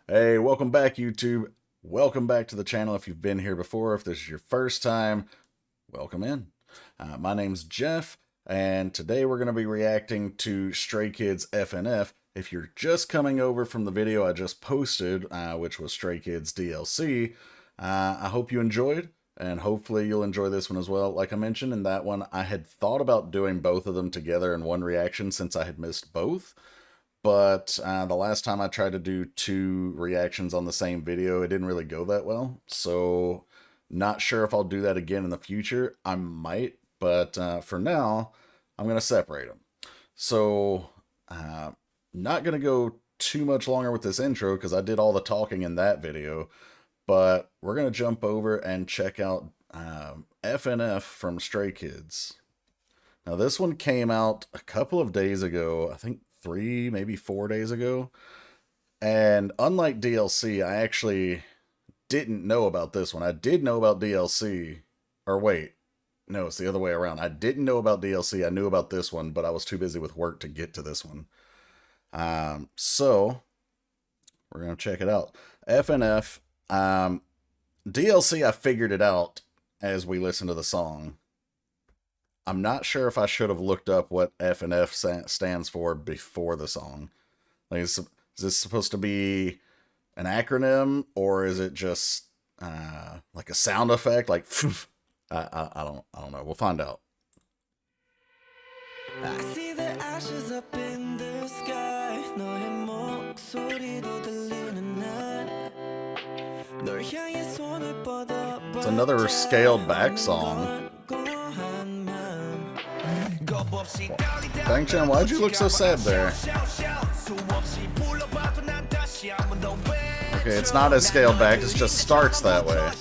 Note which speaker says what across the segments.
Speaker 1: Hey, welcome back, YouTube. Welcome back to the channel if you've been here before. If this is your first time, welcome in. My name's Jeff, and today we're going to be reacting to Stray Kids FNF. If you're just coming over from the video I just posted, which was Stray Kids DLC, I hope you enjoyed, and hopefully you'll enjoy this one as well. Like I mentioned in that one, I had thought about doing both of them together in one reaction since I had missed both. But the last time I tried to do two reactions on the same video, it didn't really go that well. So, not sure if I'll do that again in the future. I might, but for now, I'm going to separate them. So, not going to go too much longer with this intro because I did all the talking in that video. But we're going to jump over and check out FNF from Stray Kids. Now, this one came out a couple of days ago, I think 3, maybe 4 days ago. And unlike DLC, I actually didn't know about this one. I did know about DLC. Or wait, no, it's the other way around. I didn't know about DLC. I knew about this one, but I was too busy with work to get to this one. So, we're going to check it out. FNF. DLC, I figured it out as we listened to the song. I'm not sure if I should have looked up what FNF stands for before the song. Like, is this supposed to be an acronym, or is it just like a sound effect? Like, I don't know. We'll find out. I see the ashes up in the sky. It's another scaled back song. Bang-chan, why'd you look so sad there? Okay, it's not as scaled back, it just starts that way.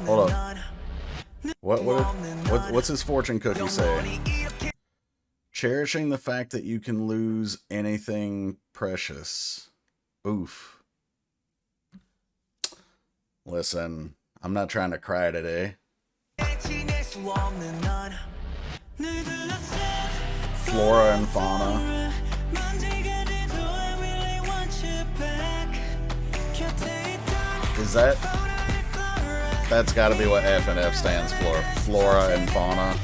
Speaker 1: Hold up. What's his fortune cookie say? Cherishing the fact that you can lose anything precious. Oof. Listen, I'm not trying to cry today. Flora and fauna. Is that? That's got to be what FNF stands for. Flora and fauna.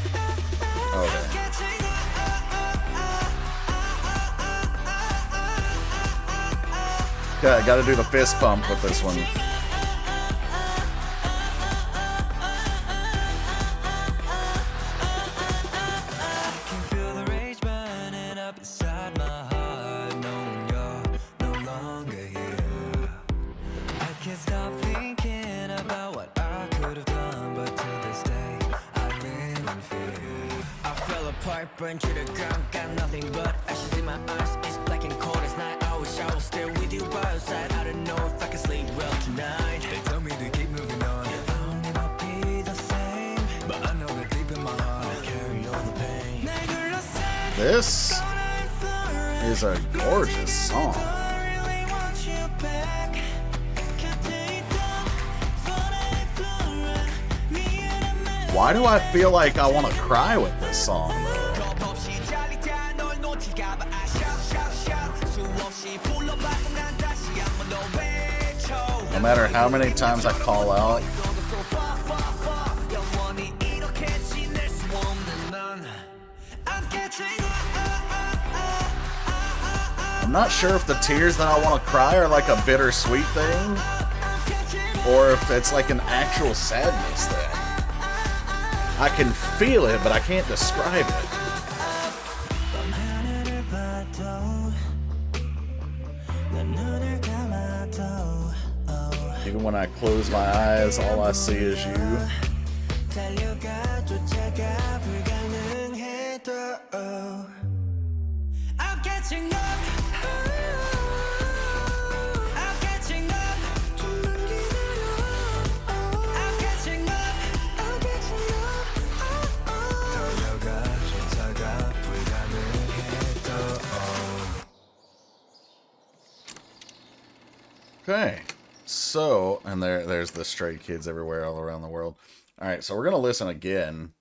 Speaker 1: Okay. Got to do the fist pump with this one.
Speaker 2: Burn to the ground, got nothing but ashes in my eyes. It's black and cold as night. I wish I was still with you by your side. I don't know if I can sleep well tonight. They tell me to keep moving on. I'll never be the same, but I know that deep in my heart I carry all the pain.
Speaker 1: This is a gorgeous song. Why do I feel like I want to cry with this song, though? No matter how many times I call out. I'm not sure if the tears that I want to cry are like a bittersweet thing, or if it's like an actual sadness thing. I can feel it, but I can't describe it. Even when I close my eyes, all I see is you. Okay, so, and there's the Stray Kids everywhere all around the world. Alright, so we're going to listen again.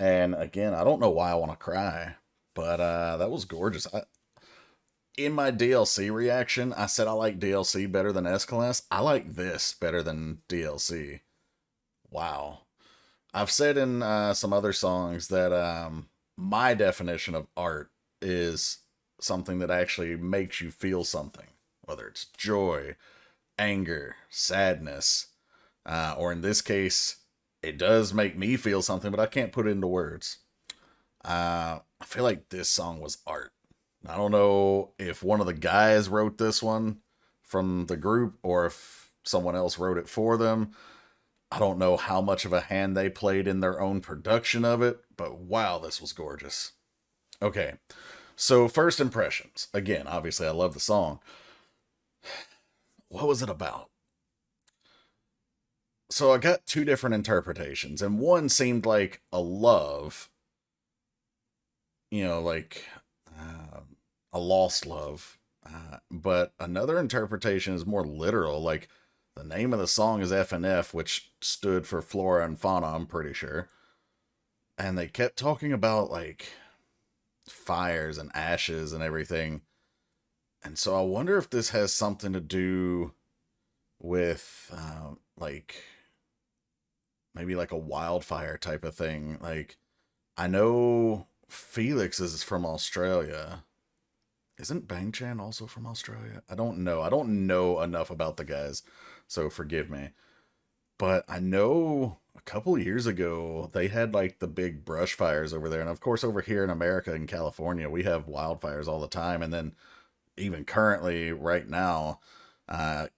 Speaker 1: And again, I don't know why I want to cry, but that was gorgeous. in my DLC reaction, I said I like DLC better than S-Class. I like this better than DLC. Wow. I've said in some other songs that my definition of art is something that actually makes you feel something, whether it's joy, anger, sadness, or in this case, it does make me feel something, but I can't put it into words. I feel like this song was art. I don't know if one of the guys wrote this one from the group or if someone else wrote it for them. I don't know how much of a hand they played in their own production of it, but wow, this was gorgeous. Okay, so first impressions. Again, obviously, I love the song. What was it about? So I got two different interpretations, and one seemed like a love, like a lost love. But another interpretation is more literal, like the name of the song is FNF, which stood for Flora and Fauna, I'm pretty sure. And they kept talking about like fires and ashes and everything. And so I wonder if this has something to do with like maybe like a wildfire type of thing. Like I know Felix is from Australia. Isn't Bang Chan also from Australia? I don't know. I don't know enough about the guys, so forgive me. But I know a couple years ago they had like the big brush fires over there, and of course over here in America in California we have wildfires all the time. And then even currently, right now,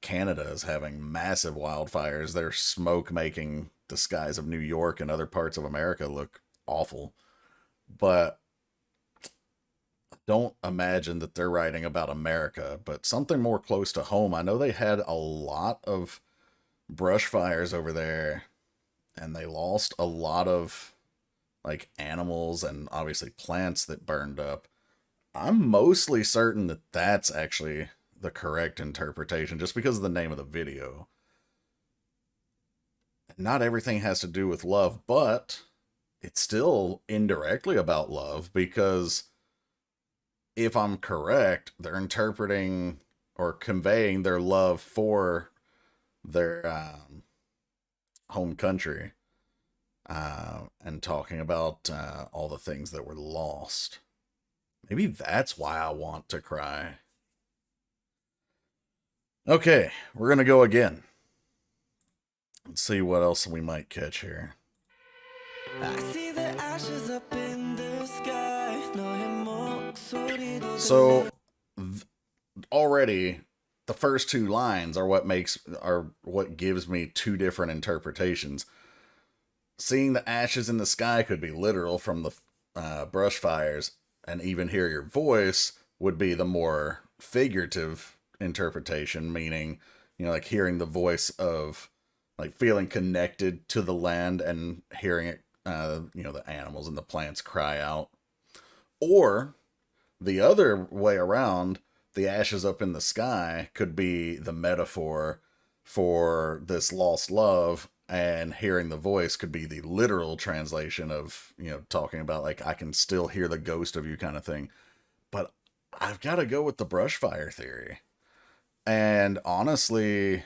Speaker 1: Canada is having massive wildfires. Their smoke making the skies of New York and other parts of America look awful. But don't imagine that they're writing about America, but something more close to home. I know they had a lot of brush fires over there, and they lost a lot of like animals and obviously plants that burned up. I'm mostly certain that that's actually the correct interpretation, just because of the name of the video. Not everything has to do with love, but it's still indirectly about love, because if I'm correct, they're interpreting or conveying their love for their home country, and talking about all the things that were lost. Maybe that's why I want to cry. Okay, we're going to go again. Let's see what else we might catch here.
Speaker 2: I see the ashes up in the sky.
Speaker 1: So already the first two lines are what gives me two different interpretations. Seeing the ashes in the sky could be literal from the brush fires, and even hear your voice would be the more figurative interpretation, meaning, like hearing the voice of like feeling connected to the land and hearing it, the animals and the plants cry out. Or the other way around, the ashes up in the sky could be the metaphor for this lost love, and hearing the voice could be the literal translation of, talking about like, I can still hear the ghost of you kind of thing. But I've got to go with the brush fire theory. And honestly,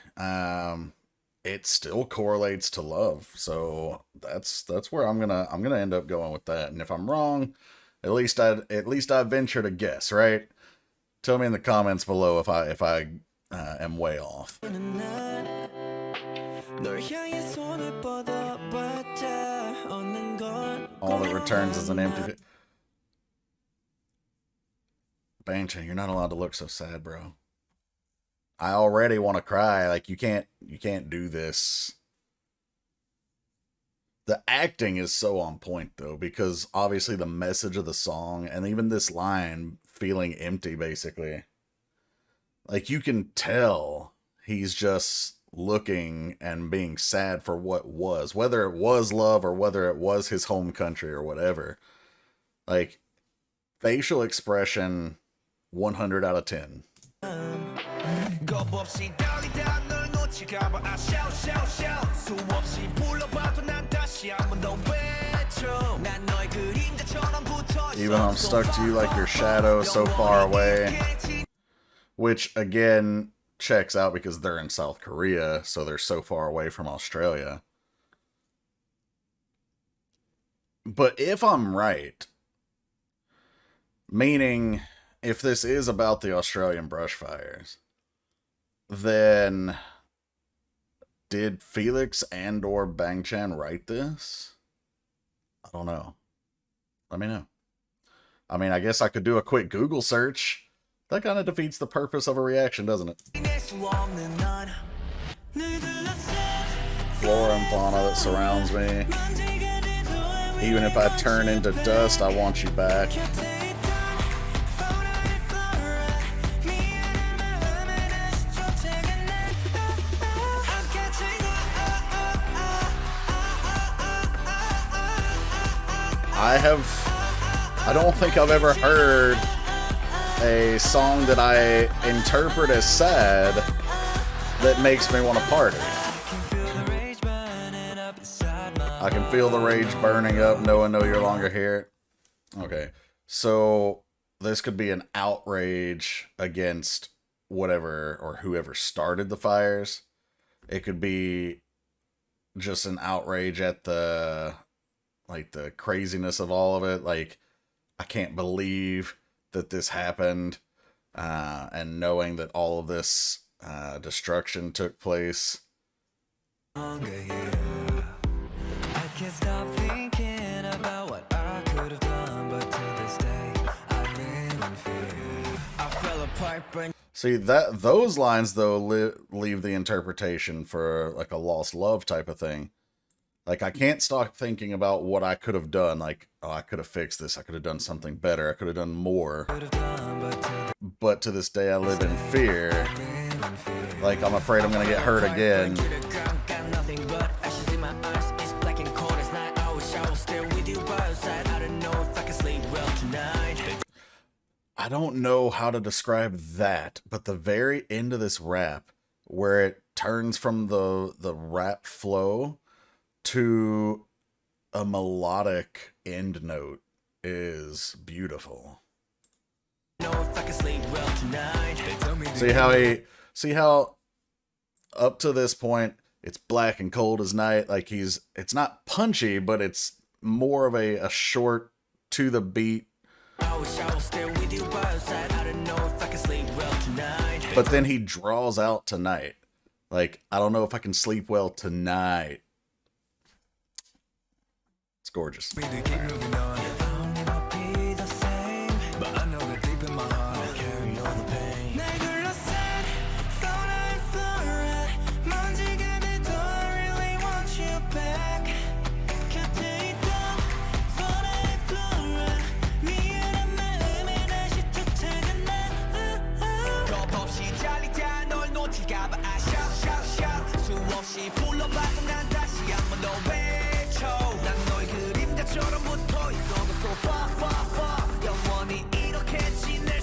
Speaker 1: it still correlates to love. So that's where I'm gonna end up going with that. And if I'm wrong, at least I venture to guess, right? Tell me in the comments below if I am way off. All that returns is an empty. Bancha, you're not allowed to look so sad, bro. I already want to cry. Like, you can't do this. The acting is so on point, though, because obviously the message of the song, and even this line, feeling empty, basically. Like, you can tell he's just looking and being sad for what was. Whether it was love or whether it was his home country or whatever. Like, facial expression, 100 out of 10. Even though I'm stuck to you like your shadow so far away. which again checks out because they're in South Korea, so they're so far away from Australia. But if I'm right, meaning if this is about the Australian brush fires, then did Felix and or Bang Chan write this? I don't know. Let me know. I mean, I guess I could do a quick Google search. That kind of defeats the purpose of a reaction, doesn't it? Flora and fauna that surrounds me. Even if I turn into dust, I want you back. I don't think I've ever heard a song that I interpret as sad that makes me want to party. I can feel the rage burning up, knowing no you're longer here. Okay, so this could be an outrage against whatever or whoever started the fires. It could be just an outrage at the craziness of all of it. Like, I can't believe that this happened, and knowing that all of this destruction took place.
Speaker 2: I can't stop thinking about what I could have done, but to this day I live in fear. I fell apart, but
Speaker 1: see that those lines though leave the interpretation for like a lost love type of thing. Like, I can't stop thinking about what I could have done. Like, oh, I could have fixed this. I could have done something better. I could have done more. But to this day, I live in fear. Like, I'm afraid I'm going to get hurt again. I don't know how to describe that, but the very end of this rap, where it turns from the rap flow to a melodic end note, is beautiful. See how up to this point it's black and cold as night. Like, it's not punchy, but it's more of a short to the beat. But then he draws out tonight. Like, I don't know if I can sleep well tonight. It's gorgeous.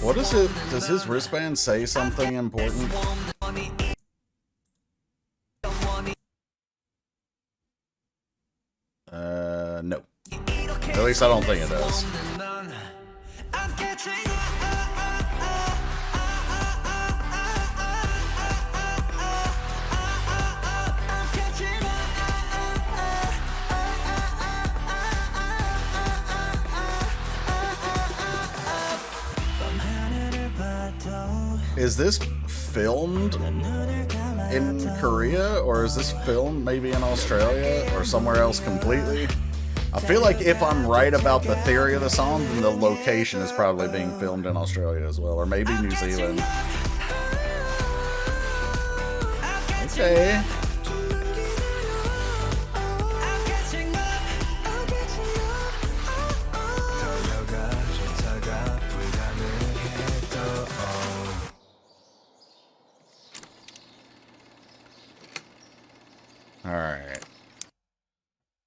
Speaker 1: What is it? Does his wristband say something important? No. At least I don't think it does. Is this filmed in Korea, or is this filmed maybe in Australia or somewhere else completely? I feel like if I'm right about the theory of the song, then the location is probably being filmed in Australia as well, or maybe New Zealand. Okay.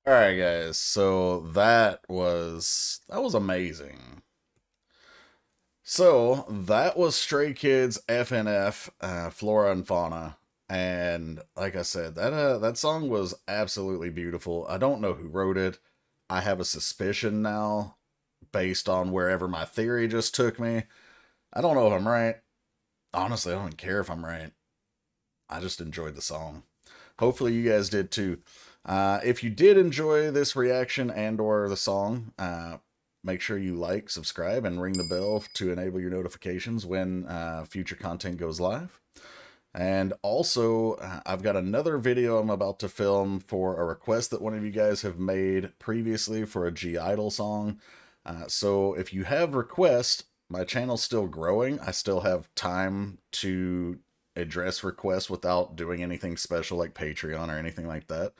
Speaker 1: Alright guys, so that was amazing. So that was Stray Kids FNF, Flora and Fauna, and like I said, that song was absolutely beautiful. I don't know who wrote it. I have a suspicion now, based on wherever my theory just took me. I don't know if I'm right. honestly, I don't care if I'm right. I just enjoyed the song. Hopefully you guys did too. If you did enjoy this reaction and or the song, make sure you like, subscribe, and ring the bell to enable your notifications when future content goes live. And also, I've got another video I'm about to film for a request that one of you guys have made previously for a G-Idol song. So if you have requests, my channel's still growing. I still have time to address requests without doing anything special like Patreon or anything like that.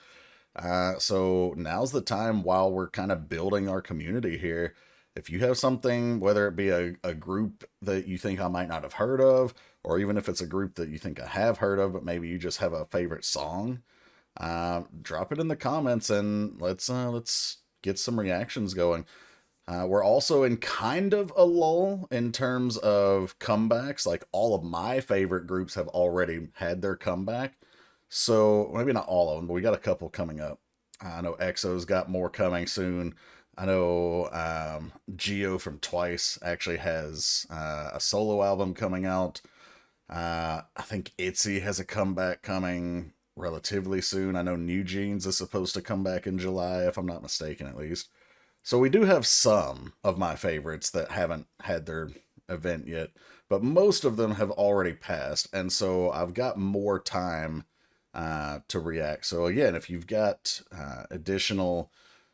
Speaker 1: So now's the time while we're kind of building our community here. If you have something, whether it be a group that you think I might not have heard of, or even if it's a group that you think I have heard of, but maybe you just have a favorite song, drop it in the comments and let's get some reactions going. We're also in kind of a lull in terms of comebacks. Like all of my favorite groups have already had their comeback. So maybe not all of them, but we got a couple coming up. I know EXO's got more coming soon. I know Geo from Twice actually has a solo album coming out. I think ITZY has a comeback coming relatively soon. I know New Jeans is supposed to come back in July, if I'm not mistaken, at least. So we do have some of my favorites that haven't had their event yet, but most of them have already passed, and so I've got more time to react. So again, if you've got additional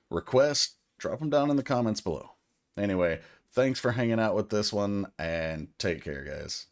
Speaker 1: requests, drop them down in the comments below. Anyway, thanks for hanging out with this one, and take care, guys.